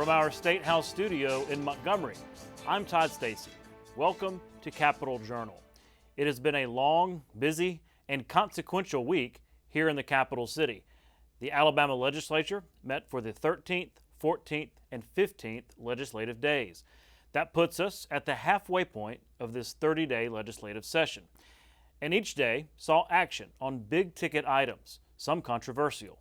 From our State House studio in Montgomery, I'm Todd Stacy. Welcome to Capitol Journal. It has been a long, busy, and consequential week here in the capital city. The Alabama legislature met for the 13th, 14th, and 15th legislative days. That puts us at the halfway point of this 30-day legislative session. And each day saw action on big-ticket items, some controversial.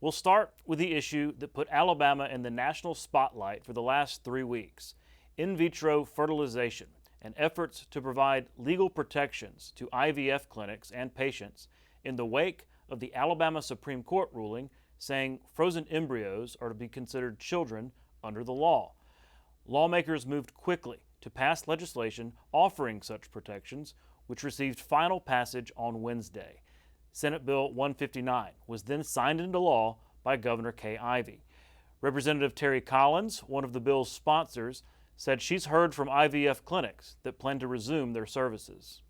We'll start with the issue that put Alabama in the national spotlight for the last 3 weeks: in vitro fertilization and efforts to provide legal protections to IVF clinics and patients in the wake of the Alabama Supreme Court ruling saying frozen embryos are to be considered children under the law. Lawmakers moved quickly to pass legislation offering such protections, which received final passage on Wednesday. Senate Bill 159 was then signed into law by Governor Kay Ivey. Representative Terry Collins, one of the bill's sponsors, said she's heard from IVF clinics that plan to resume their services.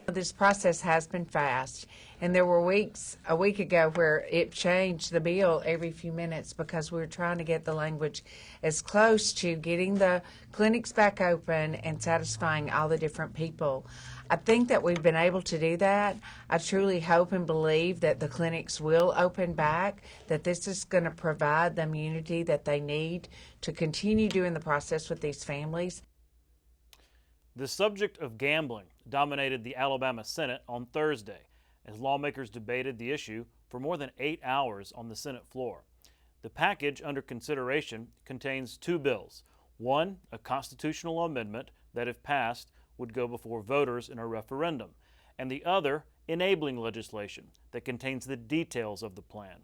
This process has been fast, and there were weeks, a week ago, where it changed the bill every few minutes because we were trying to get the language as close to getting the clinics back open and satisfying all the different people. I think that we've been able to do that. I truly hope and believe that the clinics will open back, that this is going to provide the immunity that they need to continue doing the process with these families. The subject of gambling dominated the Alabama Senate on Thursday as lawmakers debated the issue for more than 8 hours on the Senate floor. The package under consideration contains two bills. One, a constitutional amendment that, if passed, would go before voters in a referendum, and the other, enabling legislation that contains the details of the plan.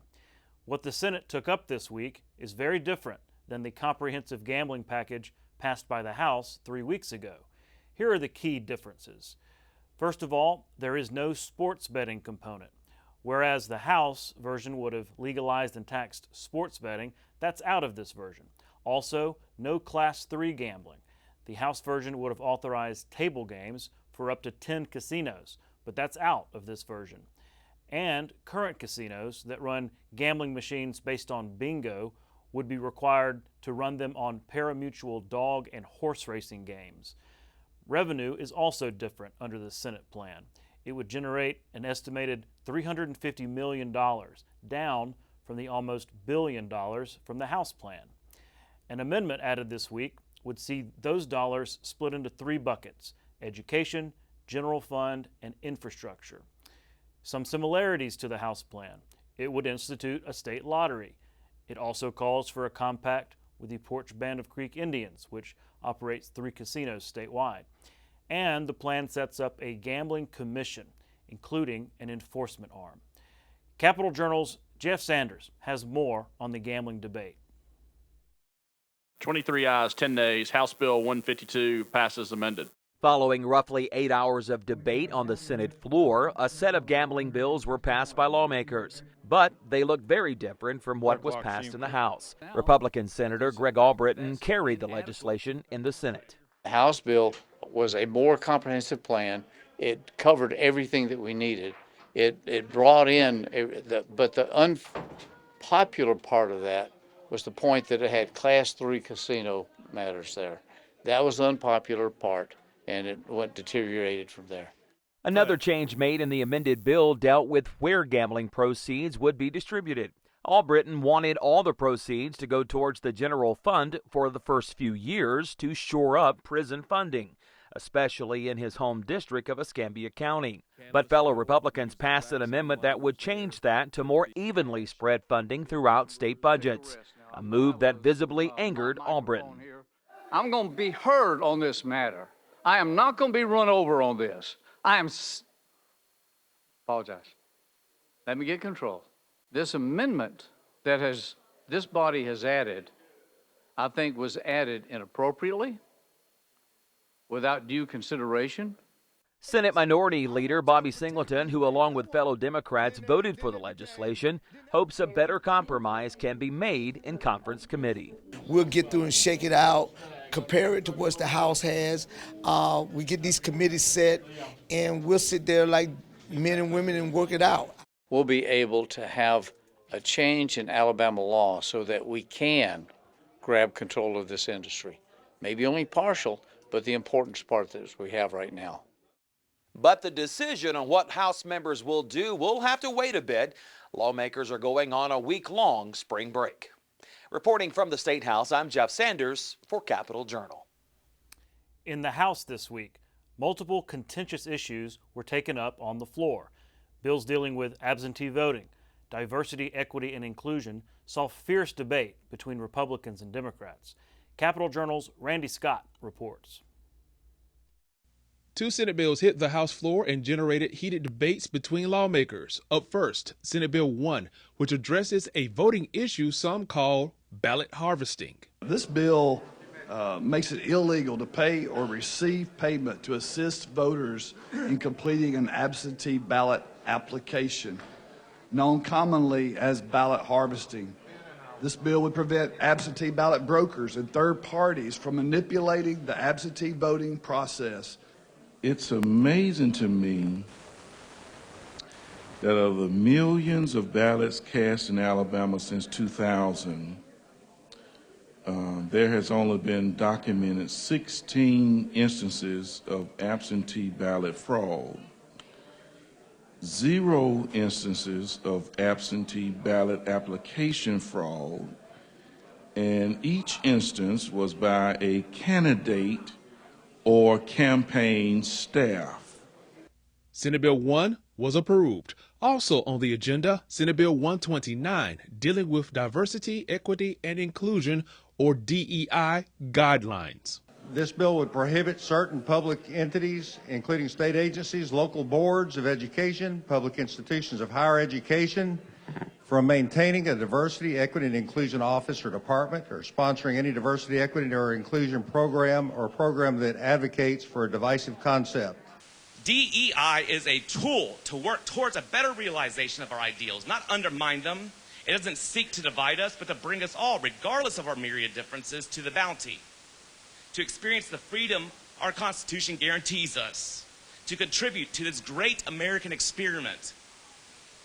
What the Senate took up this week is very different than the comprehensive gambling package passed by the House 3 weeks ago. Here are the key differences. First of all, there is no sports betting component. Whereas the House version would have legalized and taxed sports betting, that's out of this version. Also, no Class 3 gambling. The House version would have authorized table games for up to 10 casinos, but that's out of this version. And current casinos that run gambling machines based on bingo would be required to run them on pari-mutuel dog and horse racing games. Revenue is also different under the Senate plan. It would generate an estimated $350 million, down from the almost $1 billion from the House plan. An amendment added this week would see those dollars split into three buckets: education, general fund, and infrastructure. Some similarities to the House plan: it would institute a state lottery. It also calls for a compact with the Porch Band of Creek Indians, which operates 3 casinos statewide. And the plan sets up a gambling commission, including an enforcement arm. Capitol Journal's Jeff Sanders has more on the gambling debate. 23 ayes, 10 nays. House Bill 152 passes amended. Following roughly 8 hours of debate on the Senate floor, a set of gambling bills were passed by lawmakers. But they look very different from what was passed in the House. Republican Senator Greg Albritton carried the legislation in the Senate. The House bill was a more comprehensive plan. It covered everything that we needed. It brought in, but the unpopular part of that was the point that it had Class 3 casino matters there. That was the unpopular part, and it went deteriorated from there. Another change made in the amended bill dealt with where gambling proceeds would be distributed. Albritton wanted all the proceeds to go towards the general fund for the first few years to shore up prison funding, especially in his home district of Escambia County. But fellow Republicans passed an amendment that would change that to more evenly spread funding throughout state budgets, a move that visibly angered Albritton. I'm going to be heard on this matter. I am not going to be run over on this. Apologize. Let me get control. This amendment that this body has added, I think was added inappropriately, without due consideration. Senate Minority Leader Bobby Singleton, who along with fellow Democrats voted for the legislation, hopes a better compromise can be made in conference committee. We'll get through and shake it out, compare it to what the House has. We get these committees set, and we'll sit there like men and women and work it out. We'll be able to have a change in Alabama law so that we can grab control of this industry. Maybe only partial, but the important part that we have right now. But the decision on what House members will do will have to wait a bit. Lawmakers are going on a week-long spring break. Reporting from the State House, I'm Jeff Sanders for Capitol Journal. In the House this week, multiple contentious issues were taken up on the floor. Bills dealing with absentee voting, diversity, equity, and inclusion saw fierce debate between Republicans and Democrats. Capitol Journal's Randy Scott reports. Two Senate bills hit the House floor and generated heated debates between lawmakers. Up first, Senate Bill 1, which addresses a voting issue some call ballot harvesting. This bill makes it illegal to pay or receive payment to assist voters in completing an absentee ballot application, known commonly as ballot harvesting. This bill would prevent absentee ballot brokers and third parties from manipulating the absentee voting process. It's amazing to me that of the millions of ballots cast in Alabama since 2000, there has only been documented 16 instances of absentee ballot fraud, 0 instances of absentee ballot application fraud, and each instance was by a candidate or campaign staff. Senate Bill 1 was approved. Also on the agenda, Senate Bill 129, dealing with diversity, equity, and inclusion, or DEI guidelines. This bill would prohibit certain public entities, including state agencies, local boards of education, public institutions of higher education, from maintaining a diversity, equity, and inclusion office or department, or sponsoring any diversity, equity, or inclusion program or program that advocates for a divisive concept. DEI is a tool to work towards a better realization of our ideals, not undermine them. It doesn't seek to divide us, but to bring us all, regardless of our myriad differences, to the bounty, to experience the freedom our Constitution guarantees us, to contribute to this great American experiment,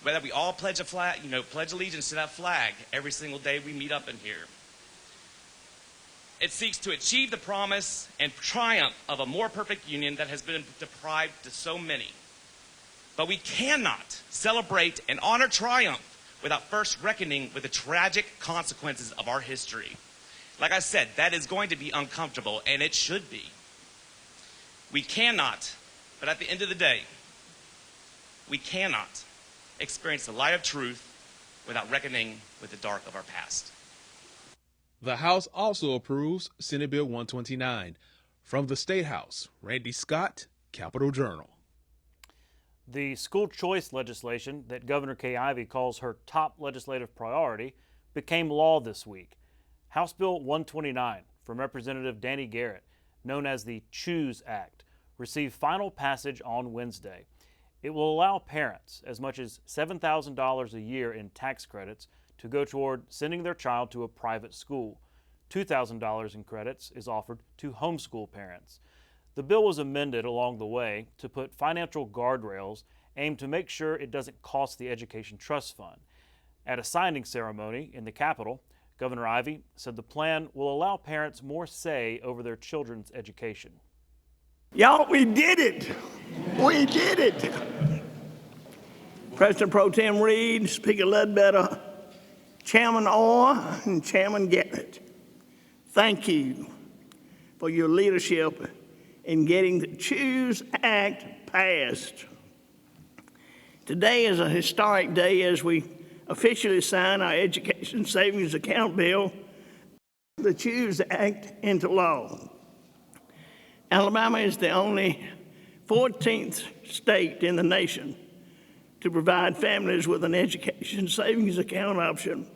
whether we all pledge allegiance to that flag every single day we meet up in here. It seeks to achieve the promise and triumph of a more perfect union that has been deprived to so many. But we cannot celebrate and honor triumph without first reckoning with the tragic consequences of our history. Like I said, that is going to be uncomfortable, and it should be. We cannot, but at the end of the day, we cannot experience the light of truth without reckoning with the dark of our past. The House also approves Senate Bill 129. From the State House, Randy Scott, Capitol Journal. The school choice legislation that Governor Kay Ivey calls her top legislative priority became law this week. House Bill 129 from Representative Danny Garrett, known as the CHOOSE Act, received final passage on Wednesday. It will allow parents as much as $7,000 a year in tax credits to go toward sending their child to a private school. $2,000 in credits is offered to homeschool parents. The bill was amended along the way to put financial guardrails aimed to make sure it doesn't cost the Education Trust Fund. At a signing ceremony in the Capitol, Governor Ivey said the plan will allow parents more say over their children's education. Y'all, we did it. We did it. President Pro Tem Reed, Speaker Ledbetter, Chairman Orr, and Chairman Garrett, thank you for your leadership in getting the CHOOSE Act passed. Today is a historic day as we officially sign our Education Savings Account Bill, the CHOOSE Act, into law. Alabama is the only 14th state in the nation to provide families with an education savings account option.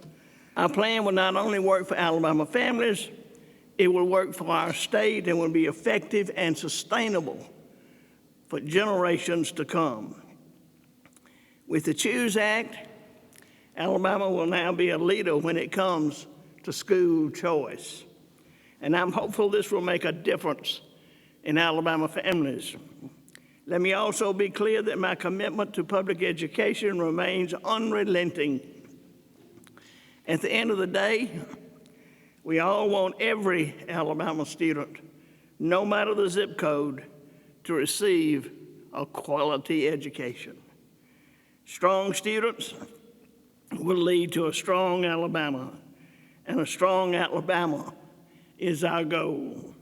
Our plan will not only work for Alabama families, it will work for our state and will be effective and sustainable for generations to come. With the CHOOSE Act, Alabama will now be a leader when it comes to school choice. And I'm hopeful this will make a difference in Alabama families. Let me also be clear that my commitment to public education remains unrelenting. At the end of the day, We all want every Alabama student, no matter the zip code, to receive a quality education. Strong students will lead to a strong Alabama, and a strong Alabama is our goal.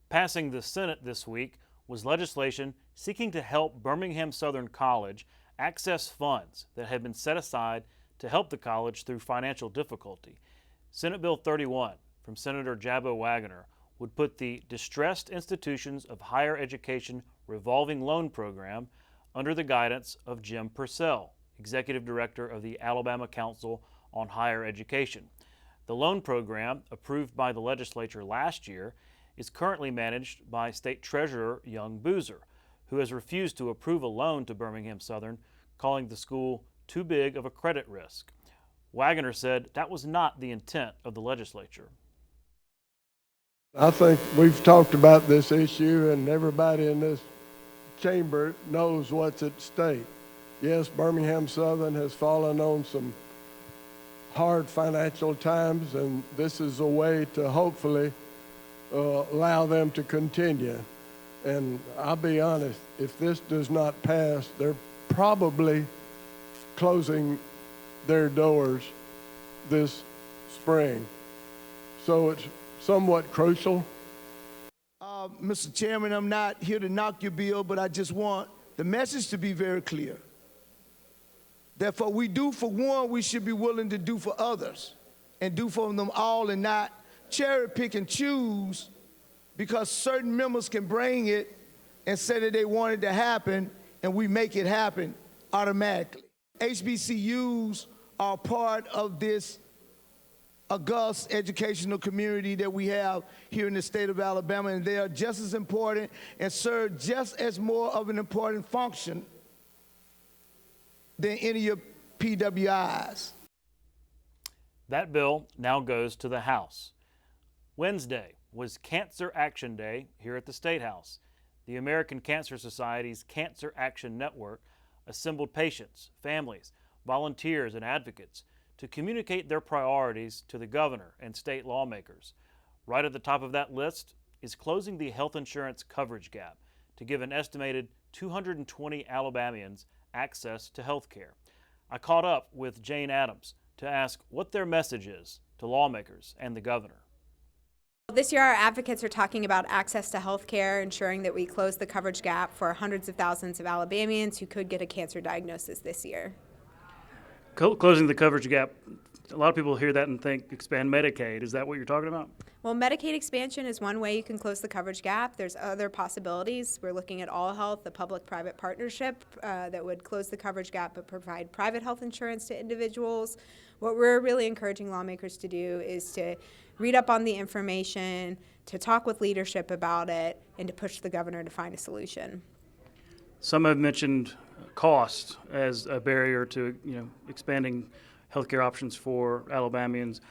Passing the Senate this week was legislation seeking to help Birmingham Southern College access funds that had been set aside to help the college through financial difficulty. Senate Bill 31 from Senator Jabbo Wagoner would put the Distressed Institutions of Higher Education Revolving Loan Program under the guidance of Jim Purcell, Executive Director of the Alabama Council on Higher Education. The loan program, approved by the legislature last year, is currently managed by State Treasurer Young Boozer, who has refused to approve a loan to Birmingham Southern, calling the school too big of a credit risk. Wagoner said that was not the intent of the legislature. I think we've talked about this issue, and everybody in this chamber knows what's at stake. Yes, Birmingham Southern has fallen on some hard financial times, and this is a way to hopefully allow them to continue. And I'll be honest, if this does not pass, they're probably closing their doors this spring. So it's somewhat crucial. Mr. Chairman, I'm not here to knock your bill, but I just want the message to be very clear. That for we do for one, we should be willing to do for others, and do for them all, and not cherry pick and choose because certain members can bring it and say that they want it to happen, and we make it happen automatically. HBCUs are part of this august educational community that we have here in the state of Alabama, and they are just as important and serve just as more of an important function than any of PWIs. That bill now goes to the House. Wednesday was Cancer Action Day here at the State House. The American Cancer Society's Cancer Action Network assembled patients, families, volunteers, and advocates to communicate their priorities to the governor and state lawmakers. Right at the top of that list is closing the health insurance coverage gap to give an estimated 220 Alabamians access to health care. I caught up with Jane Addams to ask what their message is to lawmakers and the governor. This year, our advocates are talking about access to health care, ensuring that we close the coverage gap for hundreds of thousands of Alabamians who could get a cancer diagnosis this year. Closing the coverage gap, a lot of people hear that and think expand Medicaid. Is that what you're talking about? Well, Medicaid expansion is one way you can close the coverage gap. There's other possibilities. We're looking at All Health, the public-private partnership that would close the coverage gap but provide private health insurance to individuals. What we're really encouraging lawmakers to do is to read up on the information, to talk with leadership about it, and to push the governor to find a solution. Some have mentioned cost as a barrier to expanding healthcare options for Alabamians.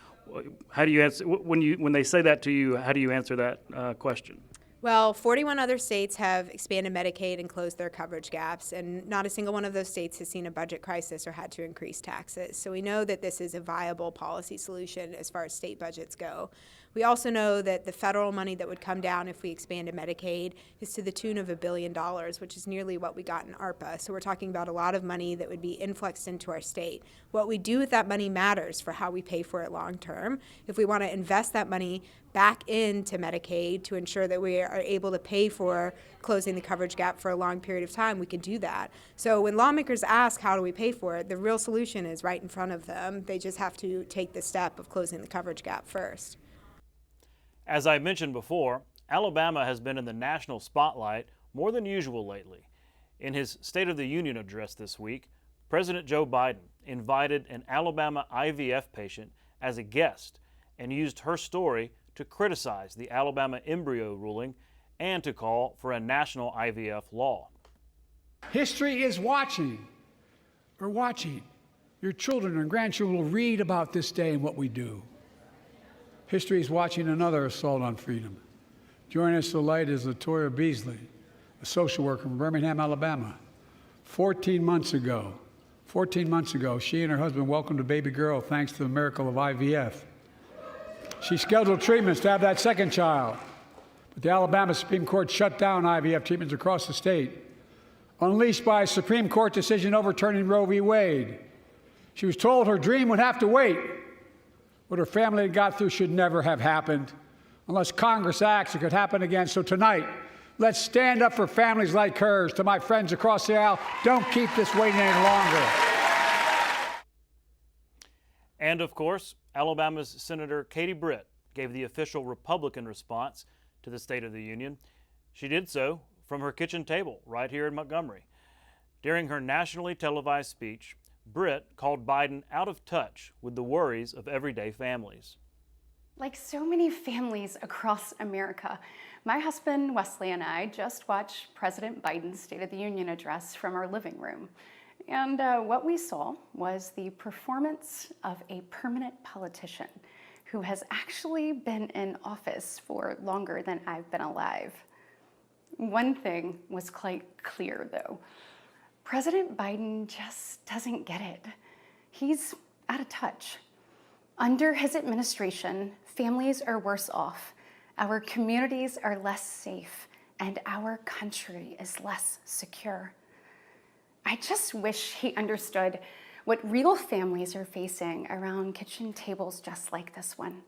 How do you answer when they say that to you? How do you answer that question? Well, 41 other states have expanded Medicaid and closed their coverage gaps, and not a single one of those states has seen a budget crisis or had to increase taxes. So we know that this is a viable policy solution as far as state budgets go. We also know that the federal money that would come down if we expanded Medicaid is to the tune of $1 billion, which is nearly what we got in ARPA. So we're talking about a lot of money that would be influxed into our state. What we do with that money matters for how we pay for it long term. If we want to invest that money back into Medicaid to ensure that we are able to pay for closing the coverage gap for a long period of time, we can do that. So when lawmakers ask how do we pay for it, the real solution is right in front of them. They just have to take the step of closing the coverage gap first. As I mentioned before, Alabama has been in the national spotlight more than usual lately. In his State of the Union address this week, President Joe Biden invited an Alabama IVF patient as a guest and used her story to criticize the Alabama embryo ruling and to call for a national IVF law. History is watching. We're watching. Your children and grandchildren will read about this day and what we do. History is watching another assault on freedom. Joining us tonight is Latoya Beasley, a social worker from Birmingham, Alabama. 14 months ago, she and her husband welcomed a baby girl thanks to the miracle of IVF. She scheduled treatments to have that second child. But the Alabama Supreme Court shut down IVF treatments across the state, unleashed by a Supreme Court decision overturning Roe v. Wade. She was told her dream would have to wait. What her family had got through should never have happened. Unless Congress acts, it could happen again. So tonight, let's stand up for families like hers. To my friends across the aisle, don't keep this waiting any longer. And of course, Alabama's Senator Katie Britt gave the official Republican response to the State of the Union. She did so from her kitchen table right here in Montgomery. During her nationally televised speech, Britt called Biden out of touch with the worries of everyday families. Like so many families across America, my husband Wesley and I just watched President Biden's State of the Union address from our living room. And what we saw was the performance of a permanent politician who has actually been in office for longer than I've been alive. One thing was quite clear, though. President Biden just doesn't get it. He's out of touch. Under his administration, families are worse off, our communities are less safe, and our country is less secure. I just wish he understood what real families are facing around kitchen tables just like this one.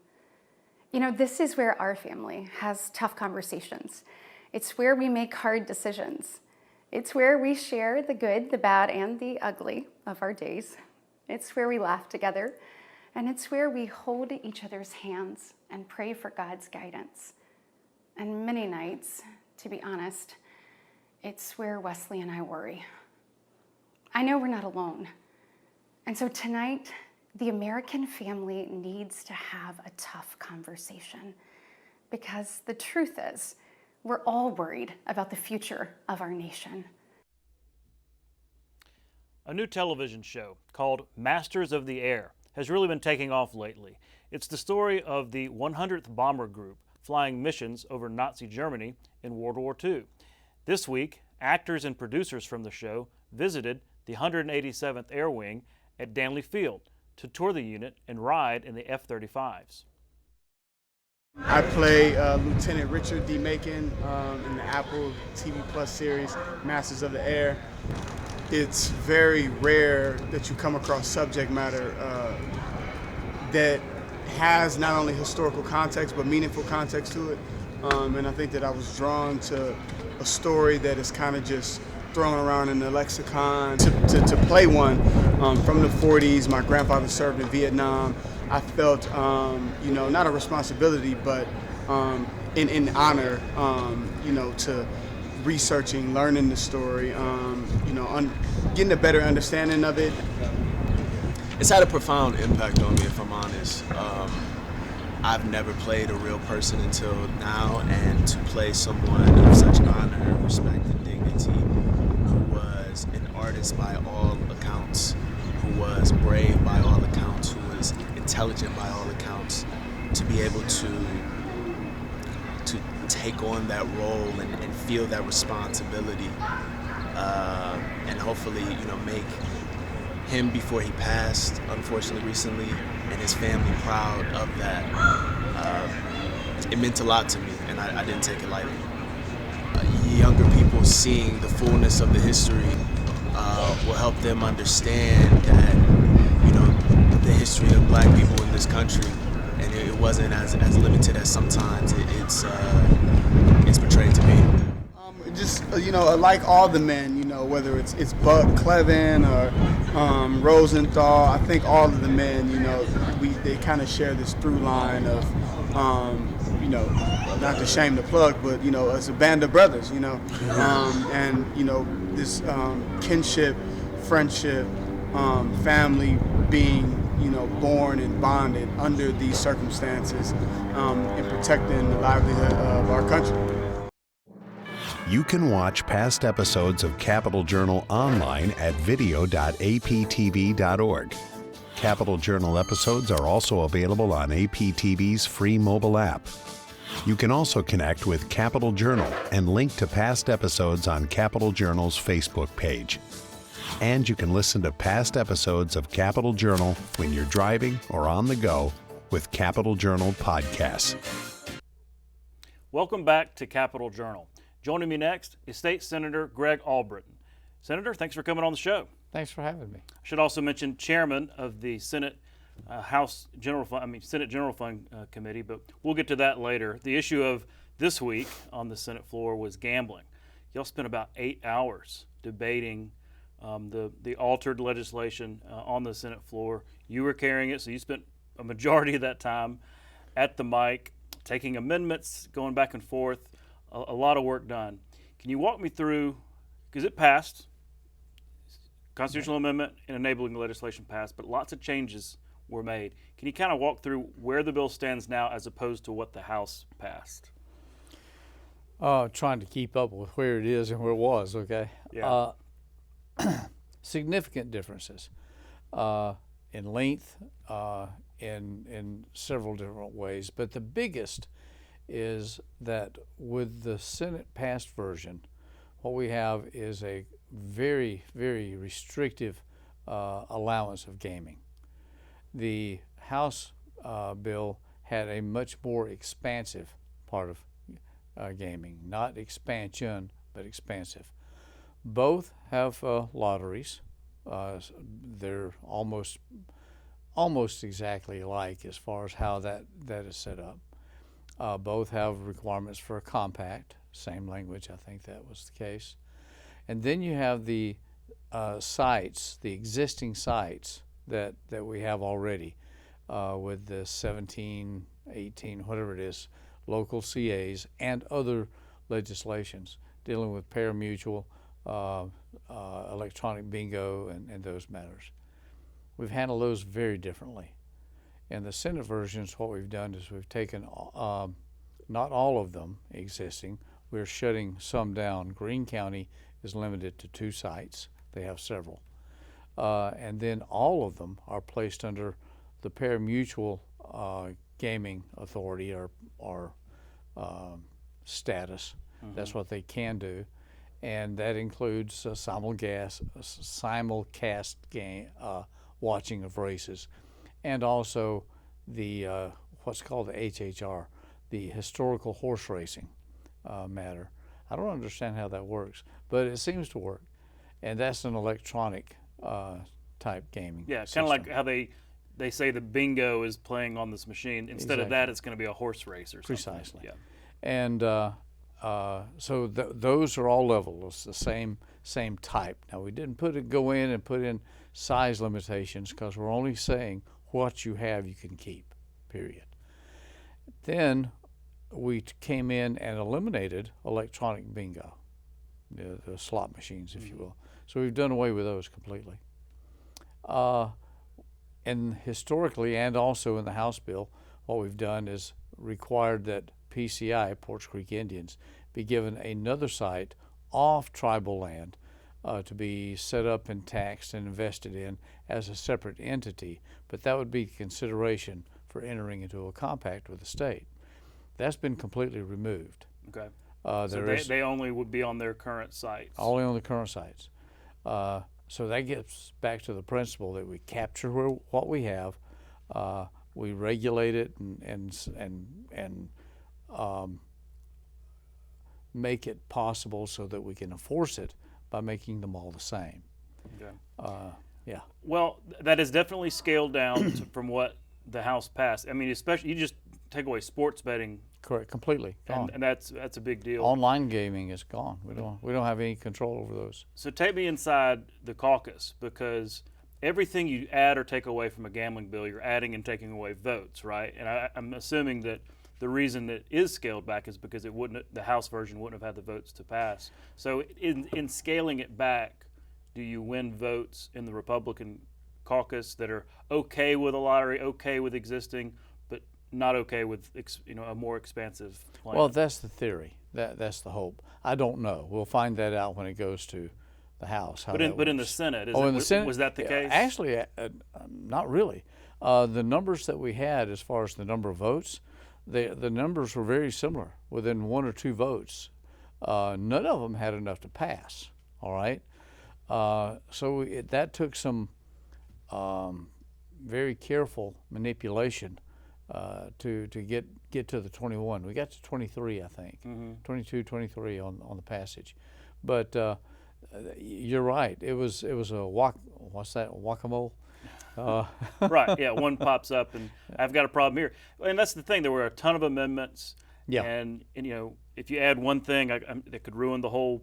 You know, this is where our family has tough conversations. It's where we make hard decisions. It's where we share the good, the bad, and the ugly of our days. It's where we laugh together, and it's where we hold each other's hands and pray for God's guidance. And many nights, to be honest, it's where Wesley and I worry. I know we're not alone. And so tonight, the American family needs to have a tough conversation, because the truth is, we're all worried about the future of our nation. A new television show called Masters of the Air has really been taking off lately. It's the story of the 100th Bomber Group flying missions over Nazi Germany in World War II. This week, actors and producers from the show visited the 187th Air Wing at Danley Field to tour the unit and ride in the F-35s. I play Lieutenant Richard D. Macon in the Apple TV Plus series, Masters of the Air. It's very rare that you come across subject matter that has not only historical context, but meaningful context to it. And I think that I was drawn to a story that is kind of just thrown around in the lexicon. To play one from the 40s, my grandfather served in Vietnam. I felt, not a responsibility, but in honor, to researching, learning the story, getting a better understanding of it. It's had a profound impact on me, if I'm honest. I've never played a real person until now, and to play someone of such honor, respect, and dignity, who was an artist by all accounts, who was brave by all accounts, who was intelligent by all accounts, to be able to take on that role and feel that responsibility, and hopefully, make him, before he passed, unfortunately recently, and his family proud of that. It meant a lot to me, and I didn't take it lightly. Younger people seeing the fullness of the history will help them understand that, the history of Black people in this country, and it wasn't as limited as sometimes it's portrayed to be. Like all the men, whether it's Buck Clevin or Rosenthal, I think all of the men, they kind of share this through line of, not to shame the plug, but, it's a band of brothers, and, this kinship, friendship, family being, born and bonded under these circumstances, and protecting the livelihood of our country. You can watch past episodes of Capital Journal online at video.aptv.org. Capital Journal episodes are also available on APTV's free mobile app. You can also connect with Capital Journal and link to past episodes on Capital Journal's Facebook page. And you can listen to past episodes of Capital Journal when you're driving or on the go with Capital Journal podcasts. Welcome back to Capital Journal. Joining me next is State Senator Greg Albritton. Senator, thanks for coming on the show. Thanks for having me. I should also mention Chairman of the Senate Senate General Fund Committee, but we'll get to that later. The issue of this week on the Senate floor was gambling. Y'all spent about 8 hours debating the altered legislation on the Senate floor. You were carrying it, so you spent a majority of that time at the mic, taking amendments, going back and forth, a lot of work done. Can you walk me through, because it passed, constitutional amendment and enabling legislation passed, but lots of changes were made. Can you kind of walk through where the bill stands now as opposed to what the House passed? Trying to keep up with where it is and where it was, okay? Yeah. Significant differences in length, in several different ways. But the biggest is that with the Senate passed version, what we have is a very, very restrictive allowance of gaming. The House bill had a much more expansive part of gaming, not expansion, but expansive. Both have lotteries. They're almost exactly alike as far as how that is set up. Both have requirements for a compact, same language, I think that was the case. And then you have the sites, the existing sites that we have already with the 17, 18, whatever it is, local CAs and other legislations dealing with pari-mutuel, electronic bingo, and those matters. We've handled those very differently. In the Senate versions, what we've done is we've taken not all of them existing. We're shutting some down. Greene County is limited to 2 sites. They have several. And then all of them are placed under the pari-mutuel gaming authority or status. Mm-hmm. That's what they can do. And that includes simulcast game, watching of races, and also the what's called the HHR, the historical horse racing matter. I don't understand how that works, but it seems to work. And that's an electronic type gaming. Yeah, kind of like how they say the bingo is playing on this machine. Instead of that, it's going to be a horse race or something. Precisely. Yeah. And so those are all level. It's the same type. Now, we didn't go in and put in size limitations because we're only saying what you have you can keep, period. Then we came in and eliminated electronic bingo, the slot machines, if you will. So we've done away with those completely. And historically, and also in the House bill, what we've done is required that PCI, Porch Creek Indians, be given another site off tribal land to be set up and taxed and invested in as a separate entity, but that would be consideration for entering into a compact with the state. That's been completely removed. Okay. So they only would be on their current sites. Only on the current sites. So that gets back to the principle that we capture what we have, we regulate it and make it possible so that we can enforce it by making them all the same. Okay. Yeah. Well, that is definitely scaled down from what the House passed. I mean, especially you just take away sports betting. Correct. Completely gone. And that's a big deal. Online gaming is gone. We don't have any control over those. So take me inside the caucus, because everything you add or take away from a gambling bill, you're adding and taking away votes, right? And I'm assuming that the reason that is scaled back is because the House version wouldn't have had the votes to pass. So in scaling it back, do you win votes in the Republican caucus that are okay with a lottery, okay with existing, but not okay with a more expansive plan? Well, that's the theory. That's the hope. I don't know. We'll find that out when it goes to the House. But in the Senate, was that the case? Actually, not really. The numbers that we had, as far as the number of votes, the numbers were very similar, within 1 or 2 votes. None of them had enough to pass. All right. So that took some very careful manipulation to get to the 21. We got to 23, I think, 22, 23 on the passage. But you're right. It was a what's that, whack-a-mole? Right, yeah, one pops up and I've got a problem here. And that's the thing, there were a ton of amendments. Yeah. And you know, if you add one thing, that could ruin the whole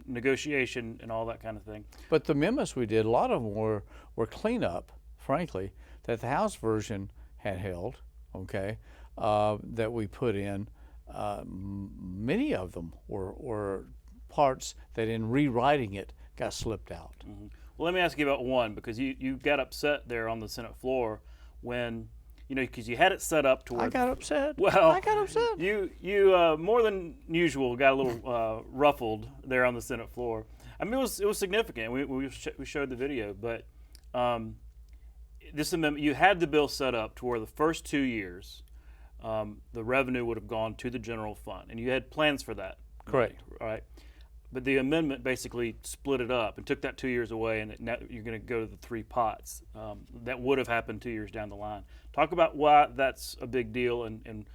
negotiation and all that kind of thing. But the amendments we did, a lot of them were cleanup, frankly, that the House version had held, okay, that we put in. Many of them were parts that in rewriting it got slipped out. Mm-hmm. Well, let me ask you about one, because you got upset there on the Senate floor when, you know, because you had it set up to where... I got upset. Well, I got upset. You more than usual got a little ruffled there on the Senate floor. I mean, it was significant. We showed the video, but this amendment, you had the bill set up to where the first 2 years, the revenue would have gone to the general fund, and you had plans for that. Correct. Right. But the amendment basically split it up and took that 2 years away, and now you're going to go to the 3 pots. That would have happened 2 years down the line. Talk about why that's a big deal, and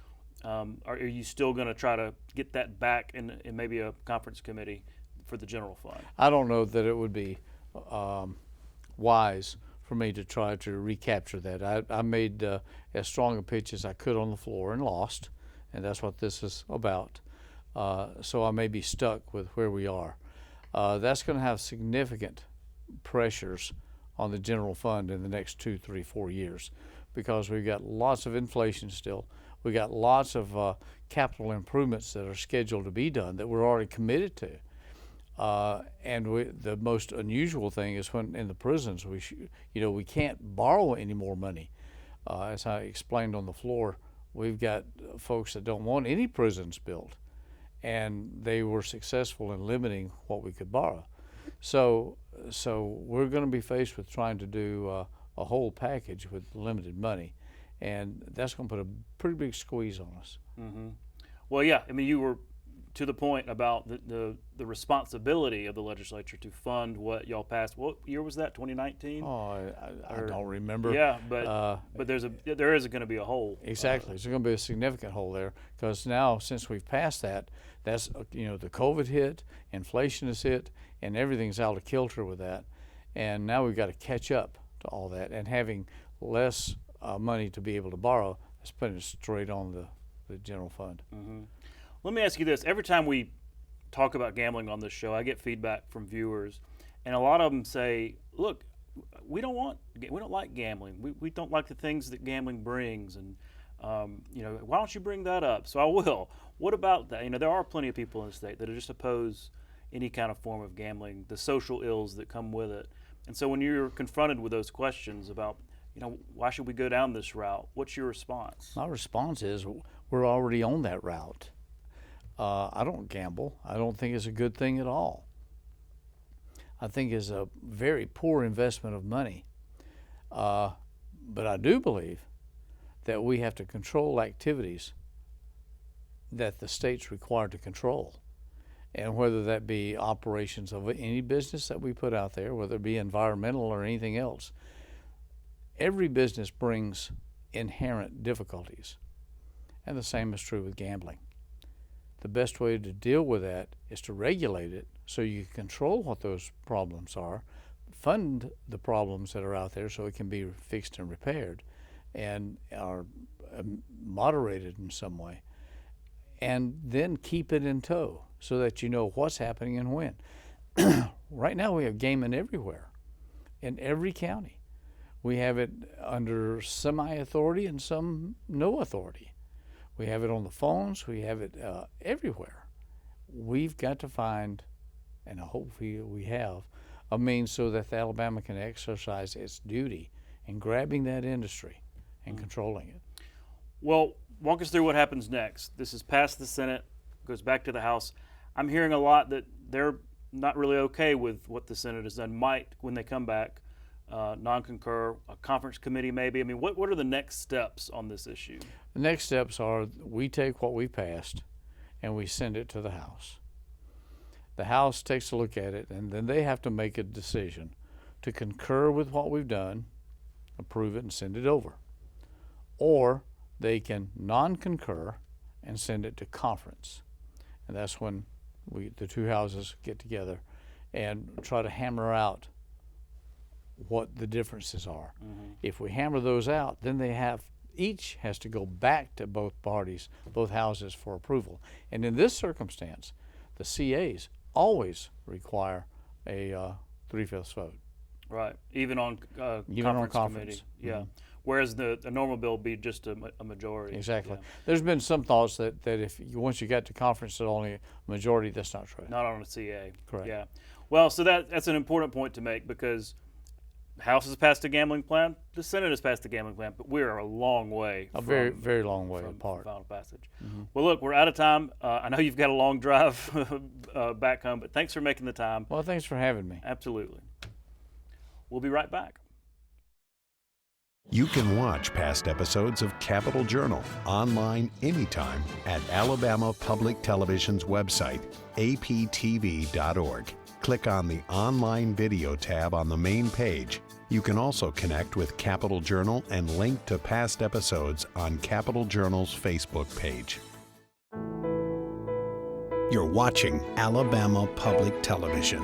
are you still going to try to get that back in maybe a conference committee for the general fund? I don't know that it would be wise for me to try to recapture that. I made as strong a pitch as I could on the floor and lost, and that's what this is about. So I may be stuck with where we are. That's going to have significant pressures on the general fund in the next 2, 3, 4 years, because we've got lots of inflation still. We got lots of capital improvements that are scheduled to be done that we're already committed to. And the most unusual thing is when in the prisons we can't borrow any more money. As I explained on the floor, we've got folks that don't want any prisons built, and they were successful in limiting what we could borrow. So we're going to be faced with trying to do a whole package with limited money, and that's going to put a pretty big squeeze on us. Mm-hmm. Well, yeah, I mean, you were to the point about the responsibility of the legislature to fund what y'all passed. What year was that? 2019? Oh, I don't remember. Yeah, but there is going to be a hole. Exactly, there's going to be a significant hole there, because now since we've passed that, that's the COVID hit, inflation has hit, and everything's out of kilter with that, and now we've got to catch up to all that, and having less money to be able to borrow, that's putting it straight on the general fund. Mm-hmm. Let me ask you this. Every time we talk about gambling on this show, I get feedback from viewers, and a lot of them say, look, we don't like gambling. We don't like the things that gambling brings, and why don't you bring that up? So I will. What about that? There are plenty of people in the state that are just oppose any kind of form of gambling, the social ills that come with it. And so when you're confronted with those questions about, why should we go down this route, what's your response? My response is we're already on that route. I don't gamble. I don't think it's a good thing at all. I think it's a very poor investment of money. But I do believe that we have to control activities that the state's required to control. And whether that be operations of any business that we put out there, whether it be environmental or anything else, every business brings inherent difficulties. And the same is true with gambling. The best way to deal with that is to regulate it so you can control what those problems are, fund the problems that are out there so it can be fixed and repaired and are moderated in some way, and then keep it in tow so that you know what's happening and when. Right now we have gaming everywhere, in every county. We have it under semi-authority and some no authority. We have it on the phones. We have it everywhere. We've got to find, and hopefully we have, a means so that Alabama can exercise its duty in grabbing that industry and controlling it. Well, walk us through what happens next. This is past the Senate, goes back to the House. I'm hearing a lot that they're not really okay with what the Senate has done. Might, when they come back, non-concur, a conference committee maybe. I mean, what are the next steps on this issue? The next steps are we take what we passed and we send it to the House. The House takes a look at it, and then they have to make a decision to concur with what we've done, approve it, and send it over, or they can non-concur and send it to conference. And that's when the two houses get together and try to hammer out what the differences are. If we hammer those out, then each has to go back to both parties, both houses, for approval. And in this circumstance, the CAs always require a 3/5 vote. Right, even on conference. committee. Yeah. Whereas the normal bill would be just a majority. Exactly. Yeah. There's been some thoughts that if once you got to conference that only a majority, that's not true. Not on a CA. Correct. Yeah. Well, so that's an important point to make, because the House has passed a gambling plan, the Senate has passed a gambling plan, but we are a long way very, very long way apart. Final passage. Well, look, we're out of time. I know you've got a long drive back home, but thanks for making the time. Well, thanks for having me. Absolutely. We'll be right back. You can watch past episodes of Capitol Journal online anytime at Alabama Public Television's website, aptv.org. Click on the Online Video tab on the main page. You can also connect with Capitol Journal and link to past episodes on Capitol Journal's Facebook page. You're watching Alabama Public Television.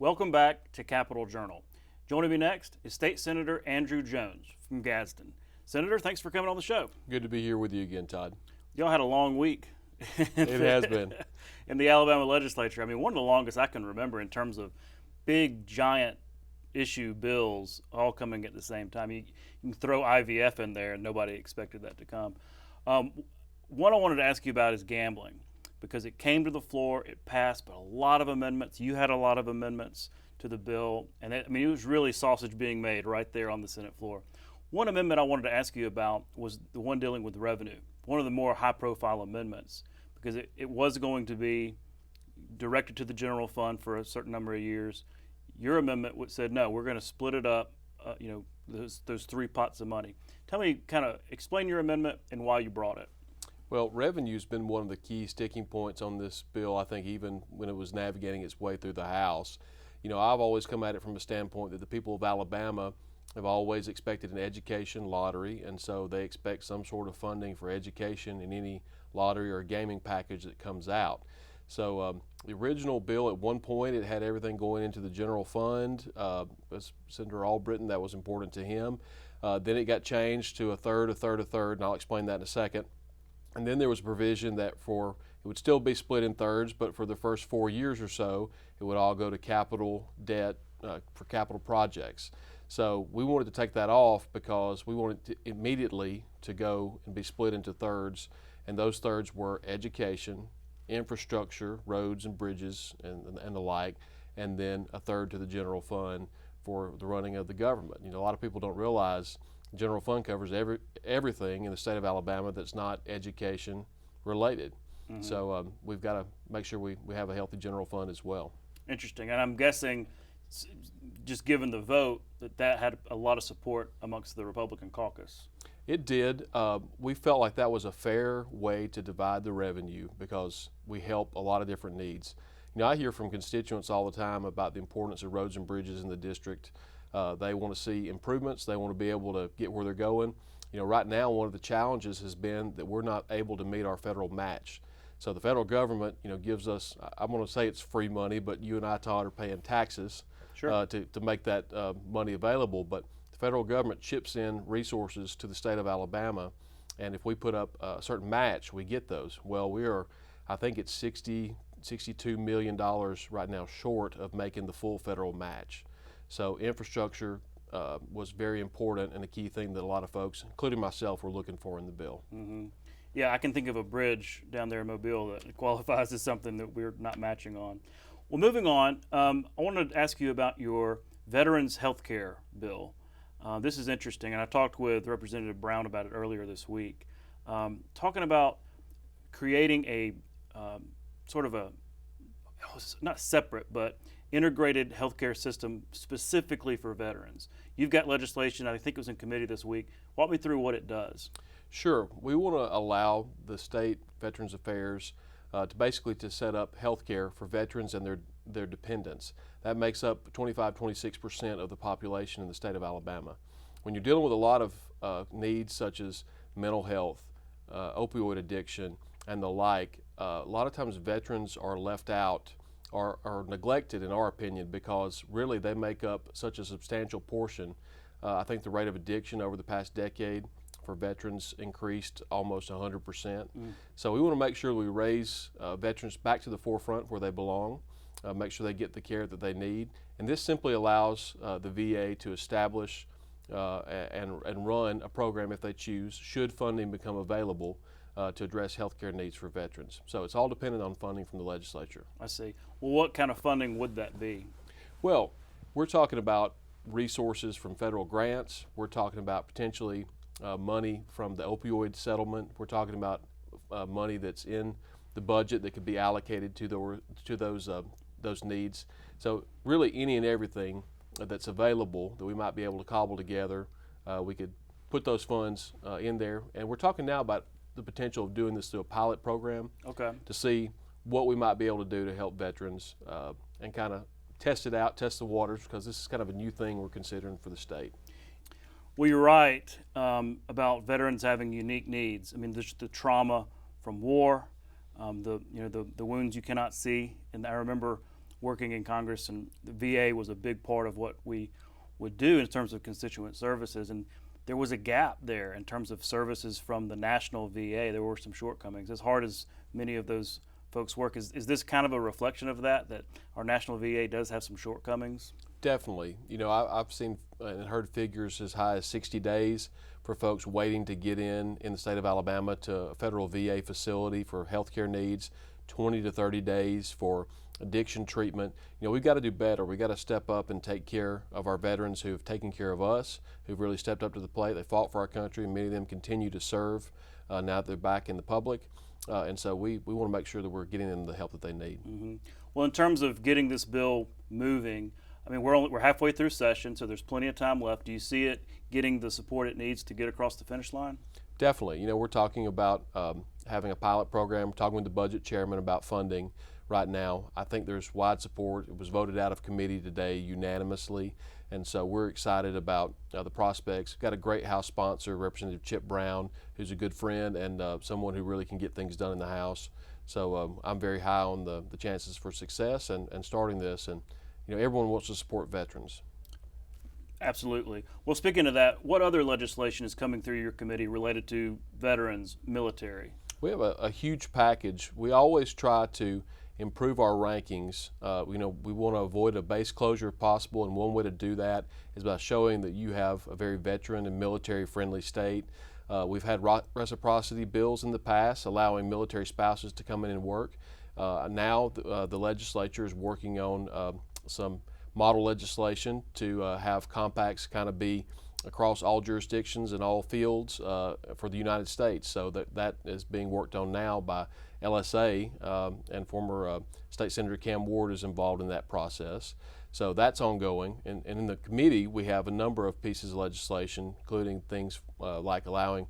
Welcome back to Capitol Journal. Joining me next is State Senator Andrew Jones from Gadsden. Senator, thanks for coming on the show. Good to be here with you again, Todd. Y'all had a long week. It has been. In the Alabama legislature. I mean, one of the longest I can remember in terms of big, giant issue bills all coming at the same time. You can throw IVF in there and nobody expected that to come. One I wanted to ask you about is gambling, because it came to the floor, it passed, but a lot of amendments. You had a lot of amendments to the bill, and it was really sausage being made right there on the Senate floor. One amendment I wanted to ask you about was the one dealing with revenue, one of the more high-profile amendments, because it was going to be directed to the general fund for a certain number of years. Your amendment said, no, we're going to split it up, those three pots of money. Tell me, kind of explain your amendment and why you brought it. Well, revenue's been one of the key sticking points on this bill, I think, even when it was navigating its way through the House. You know, I've always come at it from a standpoint that the people of Alabama have always expected an education lottery, and so they expect some sort of funding for education in any lottery or gaming package that comes out. So the original bill, at one point, it had everything going into the general fund. As Senator Albritton, that was important to him. Then it got changed to a third, and I'll explain that in a second. And then there was a provision that it would still be split in thirds, but for the first 4 years or so, it would all go to capital debt for capital projects. So we wanted to take that off because we wanted to immediately to go and be split into thirds, and those thirds were education, infrastructure, roads and bridges and the like, and then a third to the general fund for the running of the government. You know, a lot of people don't realize the general fund covers everything in the state of Alabama that's not education related. So we've got to make sure we have a healthy general fund as well. Interesting. And I'm guessing, just given the vote, that had a lot of support amongst the Republican caucus. It did. We felt like that was a fair way to divide the revenue because we help a lot of different needs. You know, I hear from constituents all the time about the importance of roads and bridges in the district. They want to see improvements. They want to be able to get where they're going. You know, right now, one of the challenges has been that we're not able to meet our federal match. So the federal government, you know, gives us, I'm going to say it's free money, but you and I, Todd, are paying taxes to make that money available. But the federal government chips in resources to the state of Alabama, and if we put up a certain match, we get those. Well, we are, I think it's $62 million right now short of making the full federal match. So infrastructure was very important and a key thing that a lot of folks, including myself, were looking for in the bill. Yeah, I can think of a bridge down there in Mobile that qualifies as something that we're not matching on. Well, moving on, I wanted to ask you about your Veterans Health Care bill. This is interesting, and I talked with Representative Brown about it earlier this week, talking about creating a sort of a, not separate, but integrated healthcare system specifically for veterans. You've got legislation, I think it was in committee this week. Walk me through what it does. Sure. We want to allow the state Veterans Affairs to set up health care for veterans and their dependents. That makes up 26% of the population in the state of Alabama. When you're dealing with a lot of needs such as mental health, opioid addiction, and the like, a lot of times veterans are left out or neglected, in our opinion, because really they make up such a substantial portion. I think the rate of addiction over the past decade for veterans increased almost 100%. So we want to make sure we raise veterans back to the forefront where they belong, make sure they get the care that they need. And this simply allows the VA to establish and run a program if they choose, should funding become available to address healthcare needs for veterans. So it's all dependent on funding from the legislature. I see. Well, what kind of funding would that be? Well, we're talking about resources from federal grants. We're talking about potentially money from the opioid settlement. We're talking about money that's in the budget that could be allocated to those needs. So really any and everything that's available that we might be able to cobble together, we could put those funds in there. And we're talking now about the potential of doing this through a pilot program to see what we might be able to do to help veterans and kind of test it out, test the waters, because this is kind of a new thing we're considering for the state. Well, you're right about veterans having unique needs. I mean, the trauma from war, the wounds you cannot see. And I remember working in Congress, and the VA was a big part of what we would do in terms of constituent services. And there was a gap there in terms of services from the national VA. There were some shortcomings. As hard as many of those folks work, is this kind of a reflection of that our national VA does have some shortcomings? Definitely. You know, I've seen and heard figures as high as 60 days for folks waiting to get in the state of Alabama to a federal VA facility for healthcare needs, 20 to 30 days for addiction treatment. You know, we've got to do better. We've got to step up and take care of our veterans who have taken care of us, who've really stepped up to the plate. They fought for our country, and many of them continue to serve now that they're back in the public. And so we want to make sure that we're getting them the help that they need. Mm-hmm. Well, in terms of getting this bill moving, I mean, we're halfway through session, so there's plenty of time left. Do you see it getting the support it needs to get across the finish line? Definitely. You know, we're talking about having a pilot program. We're talking with the budget chairman about funding right now. I think there's wide support. It was voted out of committee today unanimously, and so we're excited about the prospects. We've got a great House sponsor, Representative Chip Brown, who's a good friend and someone who really can get things done in the House. So I'm very high on the chances for success and starting this. And you know, everyone wants to support veterans. Absolutely. Well, speaking of that, what other legislation is coming through your committee related to veterans, military? We have a huge package. We always try to improve our rankings. You know, we want to avoid a base closure if possible, and one way to do that is by showing that you have a very veteran and military-friendly state. We've had reciprocity bills in the past allowing military spouses to come in and work. Now the legislature is working on some model legislation to have compacts kind of be across all jurisdictions and all fields for the United States. So that is being worked on now by LSA, and former State Senator Cam Ward is involved in that process. So that's ongoing. And in the committee, we have a number of pieces of legislation, including things like allowing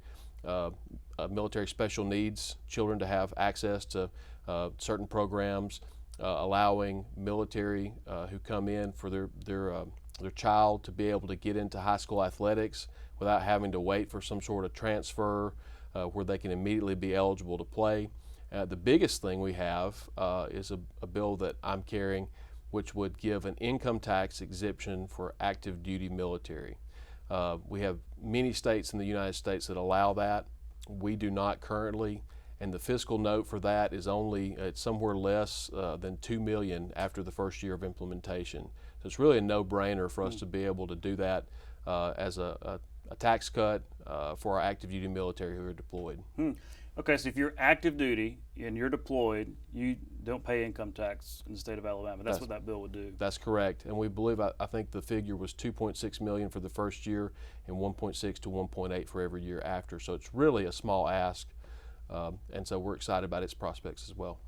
military special needs children to have access to certain programs, allowing military who come in for their child to be able to get into high school athletics without having to wait for some sort of transfer where they can immediately be eligible to play. The biggest thing we have is a bill that I'm carrying, which would give an income tax exemption for active duty military. We have many states in the United States that allow that. We do not currently, and the fiscal note for that is it's somewhere less than $2 million after the first year of implementation. So it's really a no-brainer for us to be able to do that as a tax cut for our active duty military who are deployed. Okay, so if you're active duty and you're deployed, you don't pay income tax in the state of Alabama. That's what that bill would do. That's correct. And we believe, I think the figure was $2.6 million for the first year and $1.6 to $1.8 for every year after. So it's really a small ask. And so we're excited about its prospects as well.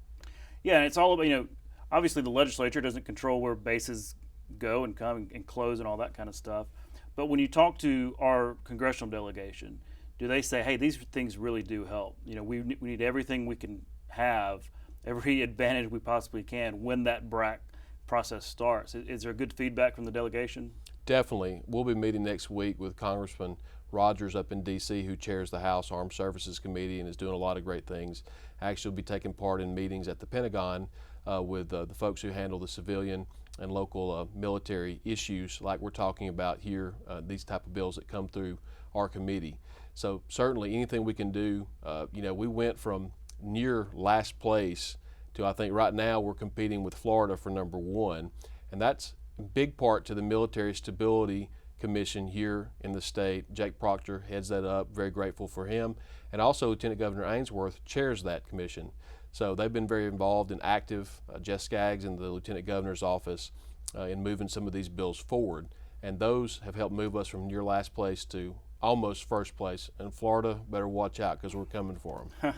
Yeah, and it's all about, obviously the legislature doesn't control where bases go and come and close and all that kind of stuff. But when you talk to our congressional delegation, do they say, hey, these things really do help? We need everything we can have every advantage we possibly can when that BRAC process starts. Is there good feedback from the delegation? Definitely. We'll be meeting next week with Congressman Rogers up in D.C., who chairs the House Armed Services Committee and is doing a lot of great things. Actually will be taking part in meetings at the Pentagon with the folks who handle the civilian and local military issues like we're talking about here, these type of bills that come through our committee. So certainly anything we can do, we went from near last place to, I think right now we're competing with Florida for number 1, and that's in big part to the Military Stability Commission here in the state. Jake Proctor heads that up, very grateful for him, and also Lieutenant Governor Ainsworth chairs that commission. So they've been very involved and active, Jess Skaggs in the Lieutenant Governor's office, in moving some of these bills forward, and those have helped move us from near last place to almost first place. And Florida better watch out because we're coming for them.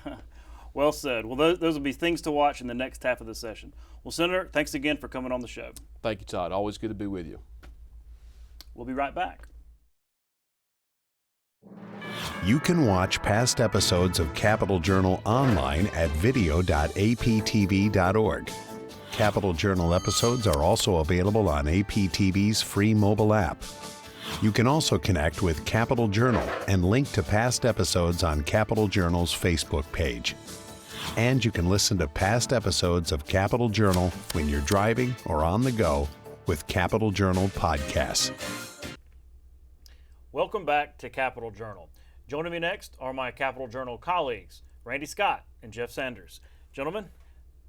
Well said. Well, those will be things to watch in the next half of the session. Well, Senator, thanks again for coming on the show. Thank you, Todd. Always good to be with you. We'll be right back. You can watch past episodes of Capital Journal online at video.aptv.org. Capital Journal episodes are also available on APTV's free mobile app. You can also connect with Capital Journal and link to past episodes on Capital Journal's Facebook page. And you can listen to past episodes of Capital Journal when you're driving or on the go with Capital Journal podcasts. Welcome back to Capital Journal. Joining me next are my Capital Journal colleagues, Randy Scott and Jeff Sanders. Gentlemen,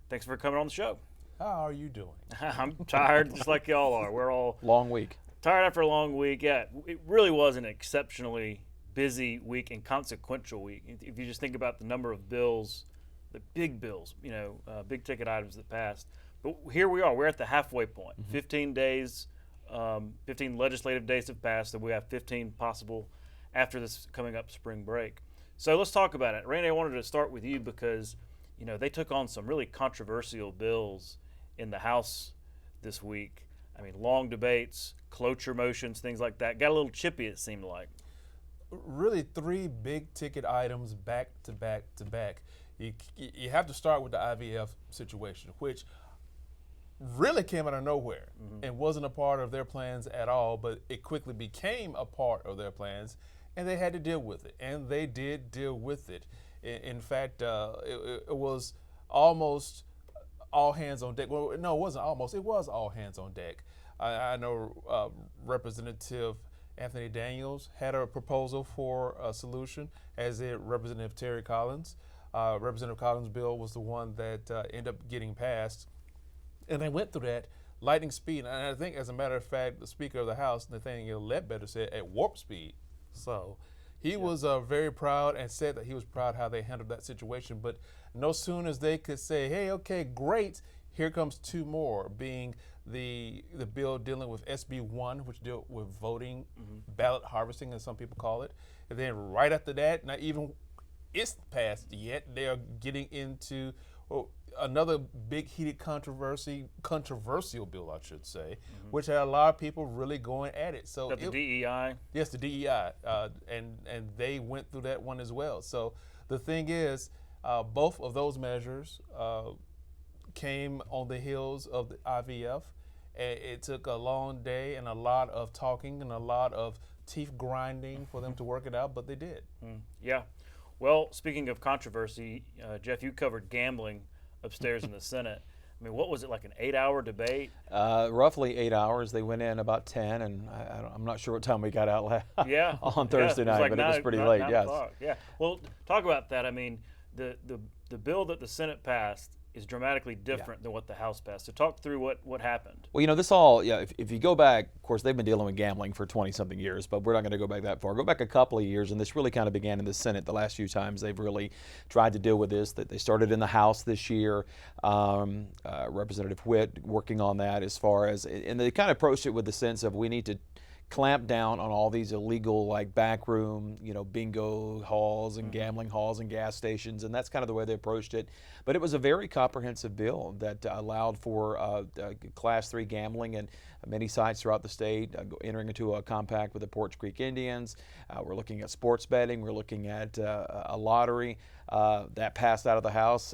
thanks for coming on the show. How are you doing? I'm tired, just like y'all are. We're all long week. Tired after a long week. Yeah, it really was an exceptionally busy week and consequential week. If you just think about the number of bills, the big bills, big ticket items that passed. But here we are. We're at the halfway point. 15 days, 15 legislative days have passed, and we have 15 possible after this coming up spring break. So let's talk about it. Randy, I wanted to start with you because, they took on some really controversial bills in the House this week. I mean, long debates, cloture motions, things like that. Got a little chippy, it seemed like. Really 3 big ticket items back to back to back. You have to start with the IVF situation, which really came out of nowhere and wasn't a part of their plans at all, but it quickly became a part of their plans, and they had to deal with it, and they did deal with it. In fact, it was almost all hands on deck. Well, no, it wasn't almost. It was all hands on deck. I know Representative Anthony Daniels had a proposal for a solution, as did Representative Terry Collins. Representative Collins' bill was the one that ended up getting passed. And they went through that lightning speed. And I think, as a matter of fact, the Speaker of the House, Nathaniel Ledbetter, said at warp speed. So he was very proud and said that he was proud how they handled that situation. But no sooner as they could say, hey, okay, great, here comes 2 more, being the bill dealing with SB 1, which dealt with voting, ballot harvesting, as some people call it. And then right after that, not even it's passed yet, they are getting into another big heated controversial bill, I should say, which had a lot of people really going at it. So the DEI? Yes, the DEI, and they went through that one as well. So the thing is, both of those measures came on the heels of the IVF. It took a long day and a lot of talking and a lot of teeth grinding for them to work it out, but they did. Yeah. Well, speaking of controversy, Jeff, you covered gambling upstairs in the Senate. I mean, what was it, like an 8-hour debate? Roughly 8 hours. They went in about 10, and I'm not sure what time we got out on Thursday night, but it was pretty late. Yes. Yeah. Well, talk about that. I mean, the bill that the Senate passed is dramatically different than what the House passed. So talk through what happened. Well, this all, if you go back, of course, they've been dealing with gambling for 20-something years, but we're not going to go back that far. Go back a couple of years, and this really kind of began in the Senate. The last few times they've really tried to deal with this. That they started in the House this year. Representative Witt working on that as far as, and they kind of approached it with the sense of we need to clamp down on all these illegal, like backroom, bingo halls and gambling halls and gas stations, and that's kind of the way they approached it. But it was a very comprehensive bill that allowed for Class 3 gambling, and many sites throughout the state, entering into a compact with the Porch Creek Indians. We're looking at sports betting. We're looking at a lottery that passed out of the House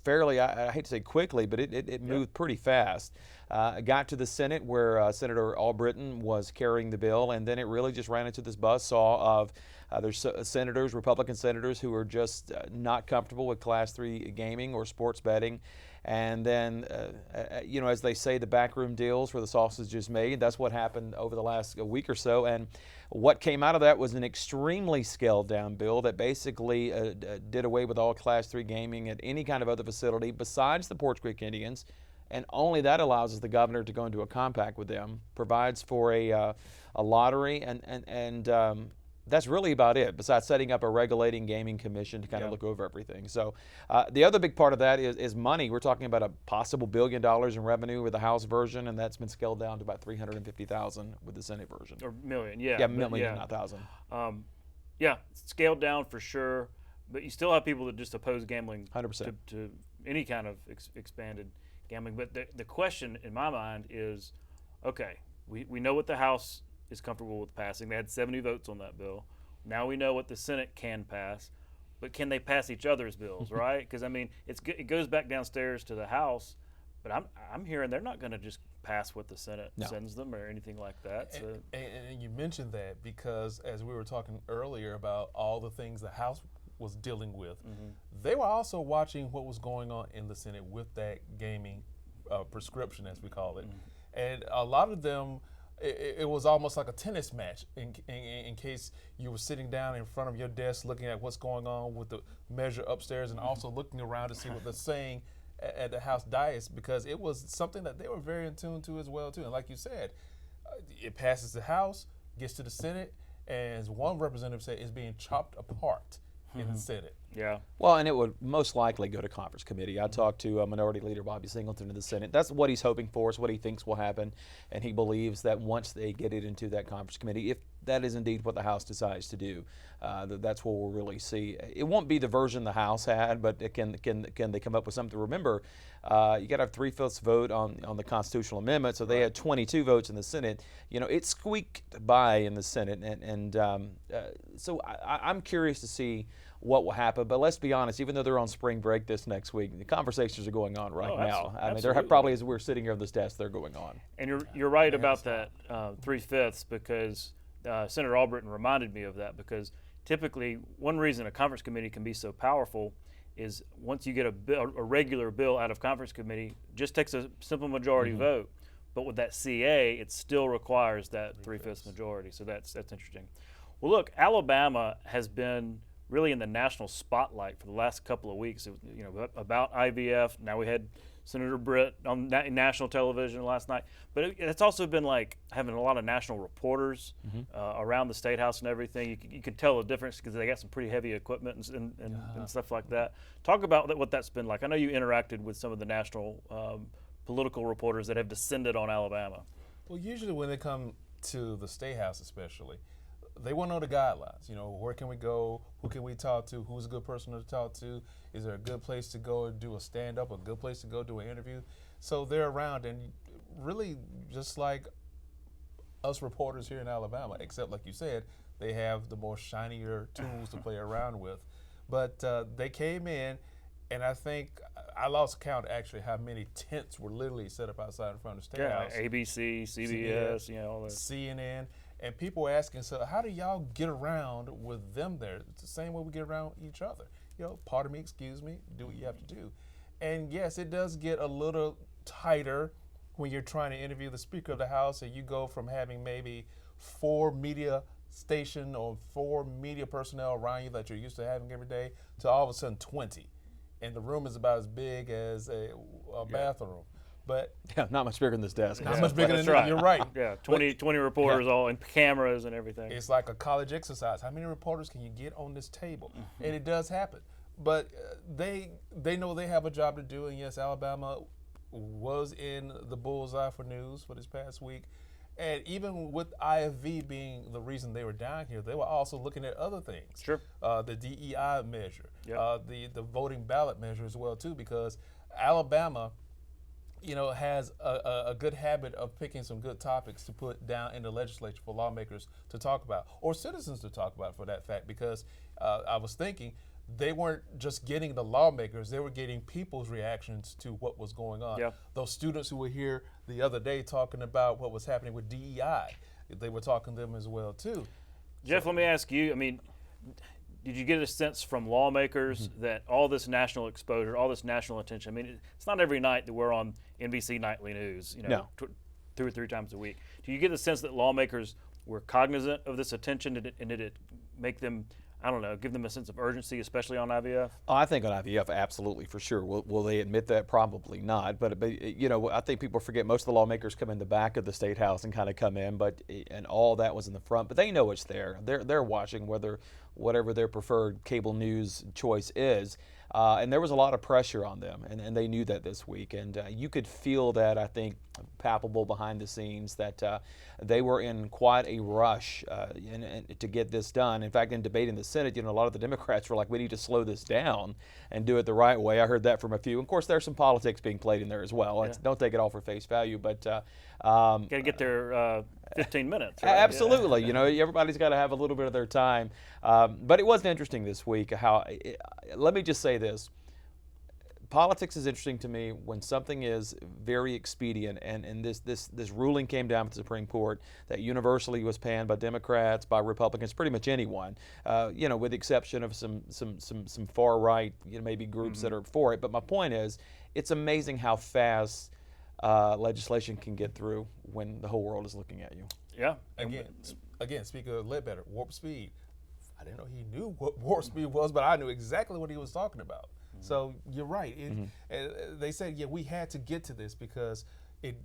fairly, I hate to say quickly, but it moved pretty fast. Got to the Senate where Senator Albritton was carrying the bill, and then it really just ran into this buzzsaw of there's senators, Republican senators, who are just not comfortable with Class 3 gaming or sports betting. And then, as they say, the backroom deals where the sausage is made. That's what happened over the last week or so. And what came out of that was an extremely scaled-down bill that basically did away with all Class 3 gaming at any kind of other facility besides the Porch Creek Indians. And only that allows the governor to go into a compact with them, provides for a lottery, and that's really about it, besides setting up a regulating gaming commission to kind of look over everything. So the other big part of that is money. We're talking about a possible $1 billion in revenue with the House version, and that's been scaled down to about $350,000 with the Senate version. Or million, yeah. Yeah, million, not thousand. Yeah, scaled down for sure, but you still have people that just oppose gambling 100%. to any kind of expanded gambling. But the question in my mind is, okay, we know what the House is comfortable with passing. They had 70 votes on that bill. Now we know what the Senate can pass, but can they pass each other's bills, right? Because I mean, it goes back downstairs to the House, but I'm hearing they're not going to just pass what the Senate sends them or anything like that. So. And you mentioned that because as we were talking earlier about all the things the House was dealing with, they were also watching what was going on in the Senate with that gaming prescription, as we call it, and a lot of them. It was almost like a tennis match in case you were sitting down in front of your desk looking at what's going on with the measure upstairs and also looking around to see what they're saying at the House dais, because it was something that they were very in tune to as well too. And like you said, it passes the House, gets to the Senate, and as one representative said, it's being chopped apart in the Senate. Yeah. Well, and it would most likely go to conference committee. I talked to Minority Leader Bobby Singleton in the Senate. That's what he's hoping for, is what he thinks will happen. And he believes that once they get it into that conference committee, if that is indeed what the House decides to do, that's what we'll really see. It won't be the version the House had, but can they come up with something? Remember, you got to have 3/5 vote on the constitutional amendment, so they had 22 votes in the Senate. It squeaked by in the Senate, and so I'm curious to see what will happen. But let's be honest, even though they're on spring break this next week, the conversations are going on right now. I mean, they're probably, as we're sitting here on this desk, they're going on. And you're right about that 3/5, because Senator Albritton reminded me of that, because typically one reason a conference committee can be so powerful is once you get a regular bill out of conference committee, just takes a simple majority vote. But with that CA, it still requires that 3/5 majority. So that's interesting. Well, look, Alabama has been really in the national spotlight for the last couple of weeks. About IVF. Now we had Senator Britt on national television last night, but it's also been like having a lot of national reporters around the State House and everything. You can tell the difference because they got some pretty heavy equipment and stuff like that. Talk about what that's been like. I know you interacted with some of the national political reporters that have descended on Alabama. Well, usually when they come to the State House especially, they want to know the guidelines. Where can we go? Who can we talk to? Who's a good person to talk to? Is there a good place to go and do a stand-up, a good place to go do an interview? So they're around, and really just like us reporters here in Alabama, except like you said, they have the more shinier tools to play around with. But they came in, and I think I lost count actually how many tents were literally set up outside in front of the State House. ABC, CBS, all that. CNN. And people were asking, so how do y'all get around with them there? It's the same way we get around each other. Pardon me, excuse me, do what you have to do. And yes, it does get a little tighter when you're trying to interview the Speaker of the House, and you go from having maybe 4 media station or 4 media personnel around you that you're used to having every day to all of a sudden 20. And the room is about as big as a bathroom. But not much bigger than this desk. Not much bigger than this. You're right. Yeah, 20 reporters all and cameras and everything. It's like a college exercise. How many reporters can you get on this table? And it does happen. But they know they have a job to do. And yes, Alabama was in the bullseye for news for this past week. And even with IFV being the reason they were down here, they were also looking at other things. Sure. The DEI measure, the voting ballot measure as well too, because Alabama has a good habit of picking some good topics to put down in the legislature for lawmakers to talk about, or citizens to talk about for that fact, because I was thinking they weren't just getting the lawmakers, they were getting people's reactions to what was going on. Yeah. Those students who were here the other day talking about what was happening with DEI, they were talking to them as well too. Jeff, let me ask you, I mean, did you get a sense from lawmakers that all this national exposure, all this national attention, I mean, it's not every night that we're on NBC Nightly News, No. 2 or 3 times a week. Do you get the sense that lawmakers were cognizant of this attention, and did it make them, I don't know, give them a sense of urgency, especially on IVF? Oh, I think on IVF, absolutely, for sure. Will they admit that? Probably not. But I think people forget most of the lawmakers come in the back of the State House and kind of come in, and all that was in the front. But they know it's there. They're watching whatever their preferred cable news choice is. And there was a lot of pressure on them, and they knew that this week. And you could feel that, I think, palpable behind the scenes, that they were in quite a rush to get this done. In fact, in debating the Senate, a lot of the Democrats were like, we need to slow this down and do it the right way. I heard that from a few. Of course, there's some politics being played in there as well. Yeah. Don't take it all for face value, but Got to get their 15 minutes. Right? Absolutely. Everybody's got to have a little bit of their time. But it was interesting this week let me just say this. Politics is interesting to me when something is very expedient, and this ruling came down from the Supreme Court that universally was panned by Democrats, by Republicans, pretty much anyone, with the exception of some far right, maybe groups that are for it. But my point is, it's amazing how fast legislation can get through when the whole world is looking at you. Yeah. Again, speaking of Ledbetter, warp speed. I didn't know he knew what warp speed was, but I knew exactly what he was talking about. So you're right. They said, we had to get to this because it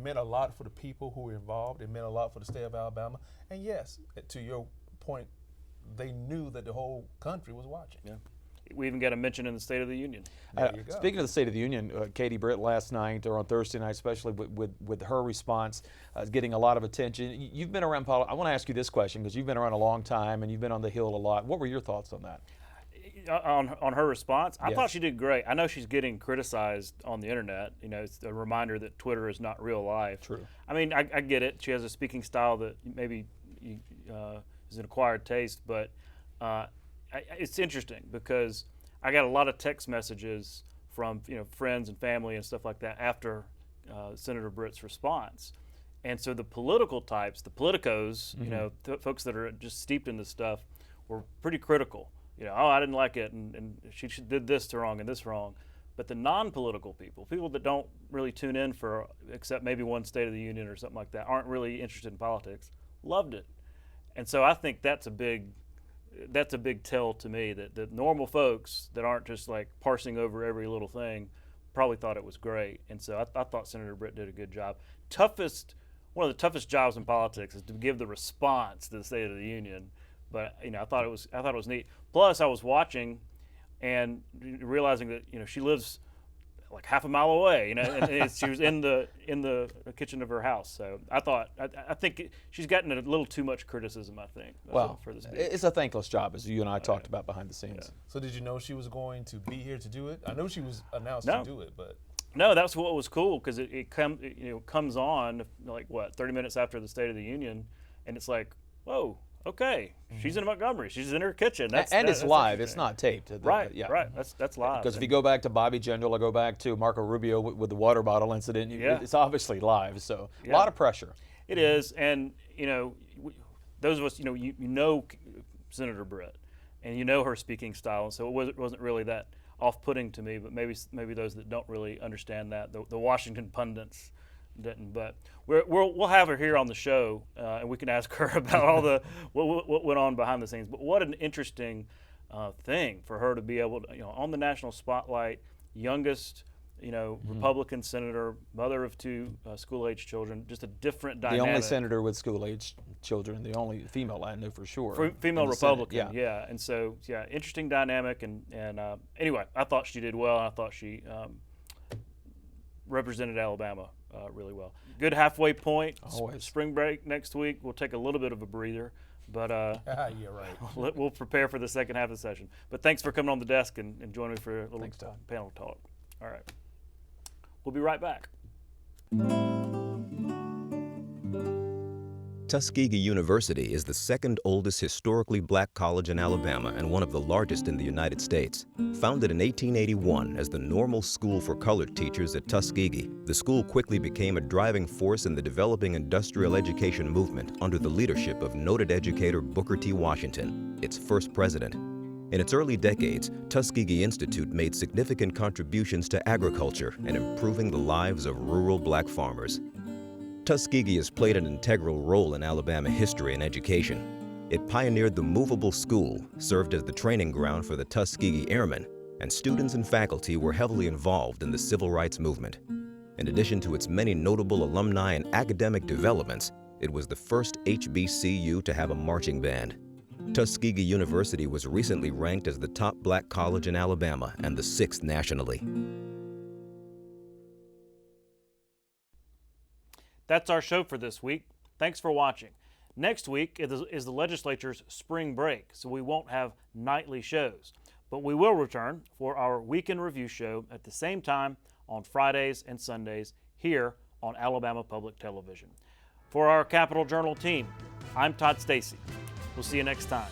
meant a lot for the people who were involved. It meant a lot for the state of Alabama. And yes, to your point, they knew that the whole country was watching. Yeah. We even got a mention in the State of the Union. Speaking of the State of the Union, Katie Britt last night, or on Thursday night especially, with her response getting a lot of attention. You've been around politics. I want to ask you this question because you've been around a long time and you've been on the Hill a lot. What were your thoughts on that? On her response, I Yes. thought she did great. I know she's getting criticized on the internet. It's a reminder that Twitter is not real life. True. I mean, I get it. She has a speaking style that maybe is an acquired taste, but it's interesting because I got a lot of text messages from friends and family and stuff like that after Senator Britt's response. And so the political types, the politicos, folks that are just steeped in this stuff, were pretty critical. I didn't like it, and she did this wrong and this wrong. But the non-political people that don't really tune in for, except maybe one State of the Union or something like that, aren't really interested in politics, loved it. And so I think that's a big tell to me that normal folks that aren't just like parsing over every little thing probably thought it was great. And so I thought Senator Britt did a good job. One of the toughest jobs in politics is to give the response to the State of the Union. But I thought it was neat. Plus, I was watching and realizing that she lives like half a mile away. And she was in the kitchen of her house. So I think she's gotten a little too much criticism. I think. For this. It's a thankless job, as you and I talked about behind the scenes. Yeah. So did you know she was going to be here to do it? I know she was announced to do it, but. No, that's what was cool because it comes on like 30 minutes after the State of the Union, and it's like, whoa. Okay, she's in Montgomery. She's in her kitchen. It's live. It's not taped. Right. That's live. Because if you go back to Bobby Jindal or go back to Marco Rubio with the water bottle incident, it's obviously live. So a lot of pressure. It is, and those of us, you know Senator Britt, and you know her speaking style, and so it wasn't really that off-putting to me. But maybe those that don't really understand that, the Washington pundits didn't, but we'll have her here on the show, and we can ask her about all what went on behind the scenes. But what an interesting thing for her to be able to, on the national spotlight, youngest, Republican senator, mother of 2 school-age children, just a different dynamic. The only senator with school-age children, the only female I know for sure. Female Republican, yeah. And so, interesting dynamic, and anyway, I thought she did well, and I thought she represented Alabama really well. Good halfway point. Always. Spring break next week. We'll take a little bit of a breather, but yeah, right. We'll prepare for the second half of the session. But thanks for coming on the desk and joining me for a little panel talk. All right. We'll be right back. Tuskegee University is the second oldest historically black college in Alabama and one of the largest in the United States. Founded in 1881 as the normal school for colored teachers at Tuskegee, the school quickly became a driving force in the developing industrial education movement under the leadership of noted educator Booker T. Washington, its first president. In its early decades, Tuskegee Institute made significant contributions to agriculture and improving the lives of rural black farmers. Tuskegee has played an integral role in Alabama history and education. It pioneered the movable school, served as the training ground for the Tuskegee Airmen, and students and faculty were heavily involved in the civil rights movement. In addition to its many notable alumni and academic developments, it was the first HBCU to have a marching band. Tuskegee University was recently ranked as the top black college in Alabama and the 6th nationally. That's our show for this week. Thanks for watching. Next week is the legislature's spring break, so we won't have nightly shows. But we will return for our weekend review show at the same time on Fridays and Sundays here on Alabama Public Television. For our Capitol Journal team, I'm Todd Stacy. We'll see you next time.